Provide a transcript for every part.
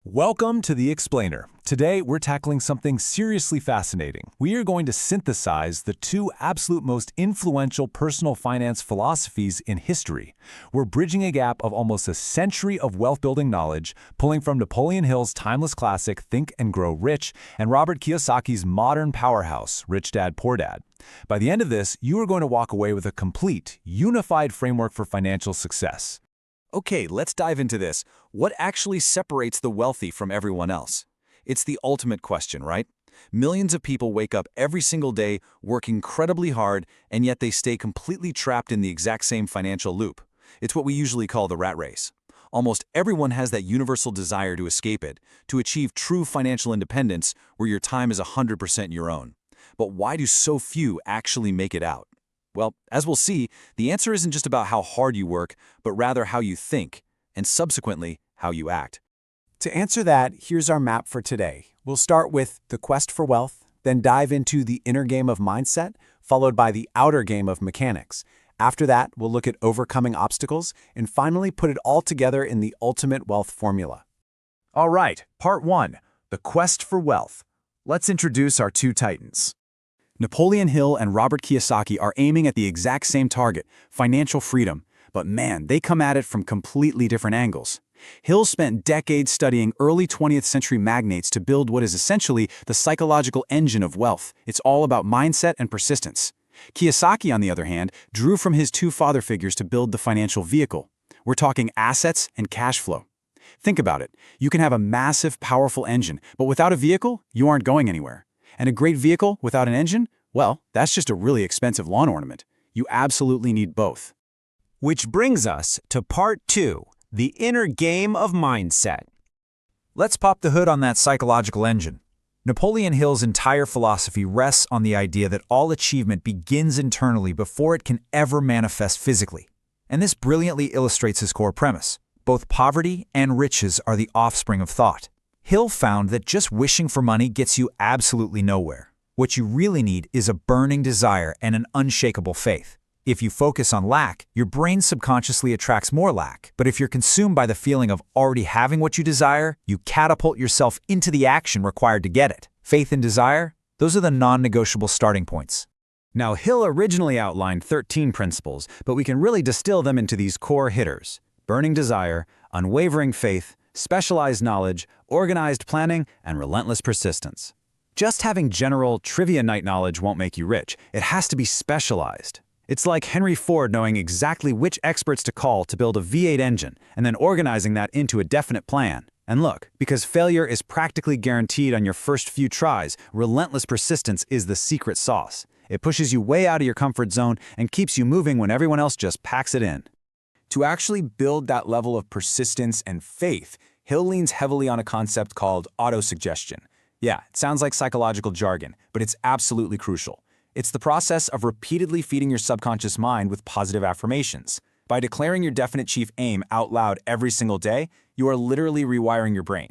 Welcome to The Explainer. Today, we're tackling something seriously fascinating. We are going to synthesize the two absolute most influential personal finance philosophies in history. We're bridging a gap of almost a century of wealth-building knowledge, pulling from Napoleon Hill's timeless classic Think and Grow Rich and Robert Kiyosaki's modern powerhouse, Rich Dad, Poor Dad. By the end of this, you are going to walk away with a complete, unified framework for financial success. Okay, let's dive into this. What actually separates the wealthy from everyone else? It's the ultimate question, right? Millions of people wake up every single day, work incredibly hard, and yet they stay completely trapped in the exact same financial loop. It's what we usually call the rat race. Almost everyone has that universal desire to escape it, to achieve true financial independence where your time is 100% your own. But why do so few actually make it out? Well, as we'll see, the answer isn't just about how hard you work, but rather how you think, and subsequently, how you act. To answer that, here's our map for today. We'll start with the quest for wealth, then dive into the inner game of mindset, followed by the outer game of mechanics. After that, we'll look at overcoming obstacles, and finally put it all together in the ultimate wealth formula. All right, part one, the quest for wealth. Let's introduce our two titans. Napoleon Hill and Robert Kiyosaki are aiming at the exact same target, financial freedom, but man, they come at it from completely different angles. Hill spent decades studying early 20th century magnates to build what is essentially the psychological engine of wealth. It's all about mindset and persistence. Kiyosaki, on the other hand, drew from his two father figures to build the financial vehicle. We're talking assets and cash flow. Think about it. You can have a massive, powerful engine, but without a vehicle, you aren't going anywhere. And a great vehicle without an engine? Well, that's just a really expensive lawn ornament. You absolutely need both. Which brings us to part two, the inner game of mindset. Let's pop the hood on that psychological engine. Napoleon Hill's entire philosophy rests on the idea that all achievement begins internally before it can ever manifest physically. And this brilliantly illustrates his core premise. Both poverty and riches are the offspring of thought. Hill found that just wishing for money gets you absolutely nowhere. What you really need is a burning desire and an unshakable faith. If you focus on lack, your brain subconsciously attracts more lack. But if you're consumed by the feeling of already having what you desire, you catapult yourself into the action required to get it. Faith and desire, those are the non-negotiable starting points. Now, Hill originally outlined 13 principles, but we can really distill them into these core hitters: burning desire, unwavering faith, specialized knowledge, organized planning, and relentless persistence. Just having general trivia night knowledge won't make you rich. It has to be specialized. It's like Henry Ford knowing exactly which experts to call to build a V8 engine and then organizing that into a definite plan. And look, because failure is practically guaranteed on your first few tries, relentless persistence is the secret sauce. It pushes you way out of your comfort zone and keeps you moving when everyone else just packs it in. To actually build that level of persistence and faith, Hill leans heavily on a concept called autosuggestion. Yeah, it sounds like psychological jargon, but it's absolutely crucial. It's the process of repeatedly feeding your subconscious mind with positive affirmations. By declaring your definite chief aim out loud every single day, you are literally rewiring your brain.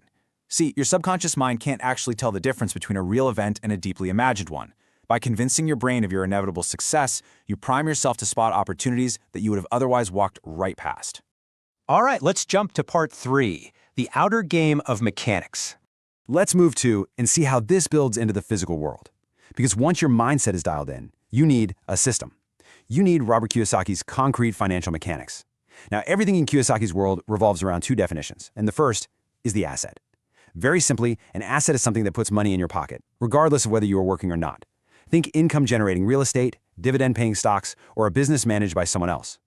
See, your subconscious mind can't actually tell the difference between a real event and a deeply imagined one. By convincing your brain of your inevitable success, you prime yourself to spot opportunities that you would have otherwise walked right past. All right, let's jump to part three, the outer game of mechanics. Let's move to and see how this builds into the physical world. Because once your mindset is dialed in, you need a system. You need Robert Kiyosaki's concrete financial mechanics. Now, everything in Kiyosaki's world revolves around two definitions, and the first is the asset. Very simply, an asset is something that puts money in your pocket, regardless of whether you are working or not. Think income-generating real estate, dividend-paying stocks, or a business managed by someone else.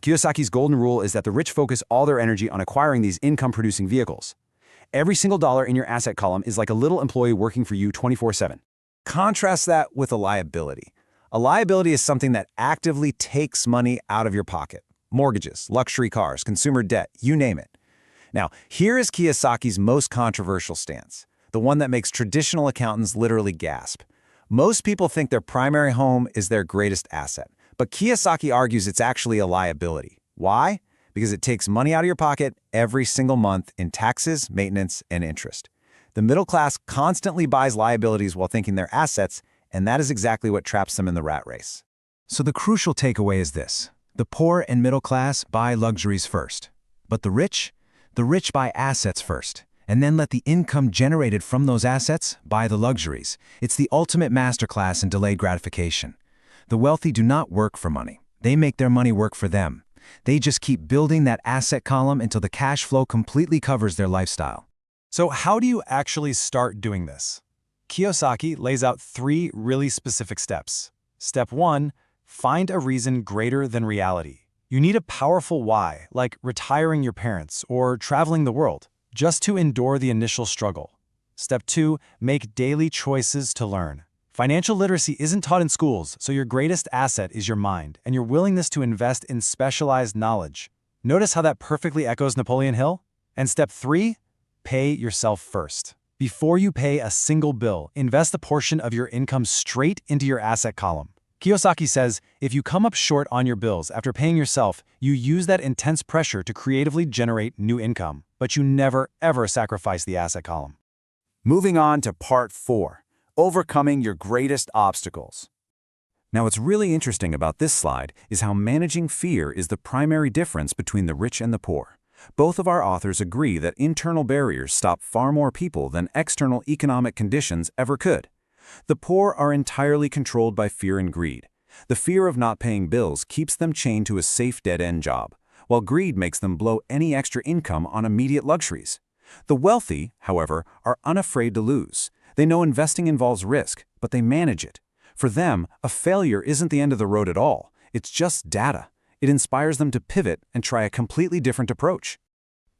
Kiyosaki's golden rule is that the rich focus all their energy on acquiring these income-producing vehicles. Every single dollar in your asset column is like a little employee working for you 24/7. Contrast that with a liability. A liability is something that actively takes money out of your pocket. Mortgages, luxury cars, consumer debt, you name it. Now, here is Kiyosaki's most controversial stance, the one that makes traditional accountants literally gasp. Most people think their primary home is their greatest asset, but Kiyosaki argues it's actually a liability. Why? Because it takes money out of your pocket every single month in taxes, maintenance, and interest. The middle class constantly buys liabilities while thinking they're assets, and that is exactly what traps them in the rat race. So the crucial takeaway is this: the poor and middle class buy luxuries first, but the rich buy assets first. and then let the income generated from those assets buy the luxuries. It's the ultimate masterclass in delayed gratification. The wealthy do not work for money. They make their money work for them. They just keep building that asset column until the cash flow completely covers their lifestyle. So how do you actually start doing this? Kiyosaki lays out 3 really specific steps. Step 1, find a reason greater than reality. You need a powerful why, like retiring your parents or traveling the world, just to endure the initial struggle. Step 2, make daily choices to learn. Financial literacy isn't taught in schools, so your greatest asset is your mind and your willingness to invest in specialized knowledge. Notice how that perfectly echoes Napoleon Hill? And step 3, pay yourself first. Before you pay a single bill, invest a portion of your income straight into your asset column. Kiyosaki says, if you come up short on your bills after paying yourself, you use that intense pressure to creatively generate new income, but you never, ever sacrifice the asset column. Moving on to part 4, overcoming your greatest obstacles. Now, what's really interesting about this slide is how managing fear is the primary difference between the rich and the poor. Both of our authors agree that internal barriers stop far more people than external economic conditions ever could. The poor are entirely controlled by fear and greed. The fear of not paying bills keeps them chained to a safe dead-end job, while greed makes them blow any extra income on immediate luxuries. The wealthy, however, are unafraid to lose. They know investing involves risk, but they manage it. For them, a failure isn't the end of the road at all. It's just data. It inspires them to pivot and try a completely different approach.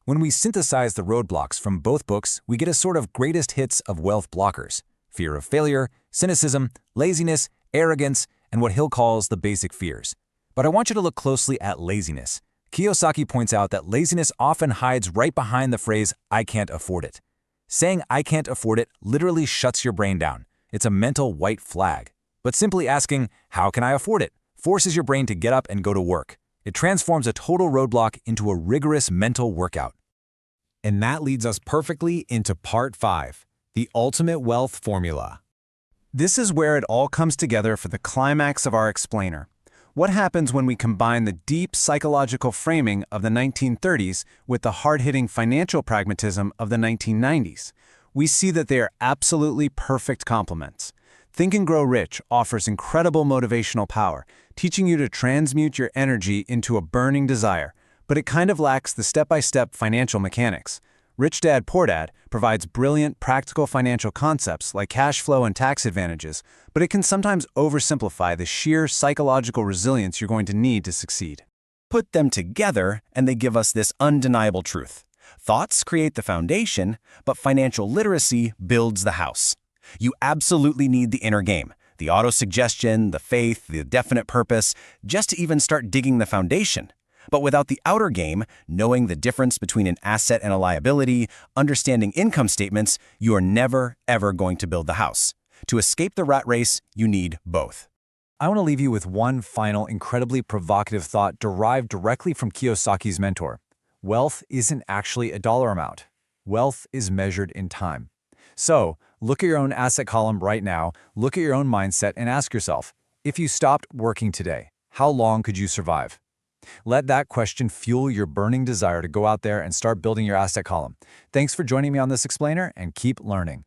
When we synthesize the roadblocks from both books, we get a sort of greatest hits of wealth blockers: fear of failure, cynicism, laziness, arrogance, and what Hill calls the basic fears. But I want you to look closely at laziness. Kiyosaki points out that laziness often hides right behind the phrase, "I can't afford it." Saying "I can't afford it" literally shuts your brain down. It's a mental white flag. But simply asking, "How can I afford it?" forces your brain to get up and go to work. It transforms a total roadblock into a rigorous mental workout. And that leads us perfectly into part 5, the ultimate wealth formula. This is where it all comes together for the climax of our explainer. What happens when we combine the deep psychological framing of the 1930s with the hard-hitting financial pragmatism of the 1990s? We see that they are absolutely perfect complements. Think and Grow Rich offers incredible motivational power, teaching you to transmute your energy into a burning desire, but it kind of lacks the step-by-step financial mechanics. Rich Dad Poor Dad provides brilliant, practical financial concepts like cash flow and tax advantages, but it can sometimes oversimplify the sheer psychological resilience you're going to need to succeed. Put them together, and they give us this undeniable truth. Thoughts create the foundation, but financial literacy builds the house. You absolutely need the inner game, the auto-suggestion, the faith, the definite purpose, just to even start digging the foundation. But without the outer game, knowing the difference between an asset and a liability, understanding income statements, you are never, ever going to build the house. To escape the rat race, you need both. I want to leave you with one final, incredibly provocative thought derived directly from Kiyosaki's mentor. Wealth isn't actually a dollar amount. Wealth is measured in time. So, look at your own asset column right now, look at your own mindset, and ask yourself, if you stopped working today, how long could you survive? Let that question fuel your burning desire to go out there and start building your asset column. Thanks for joining me on this explainer, and keep learning.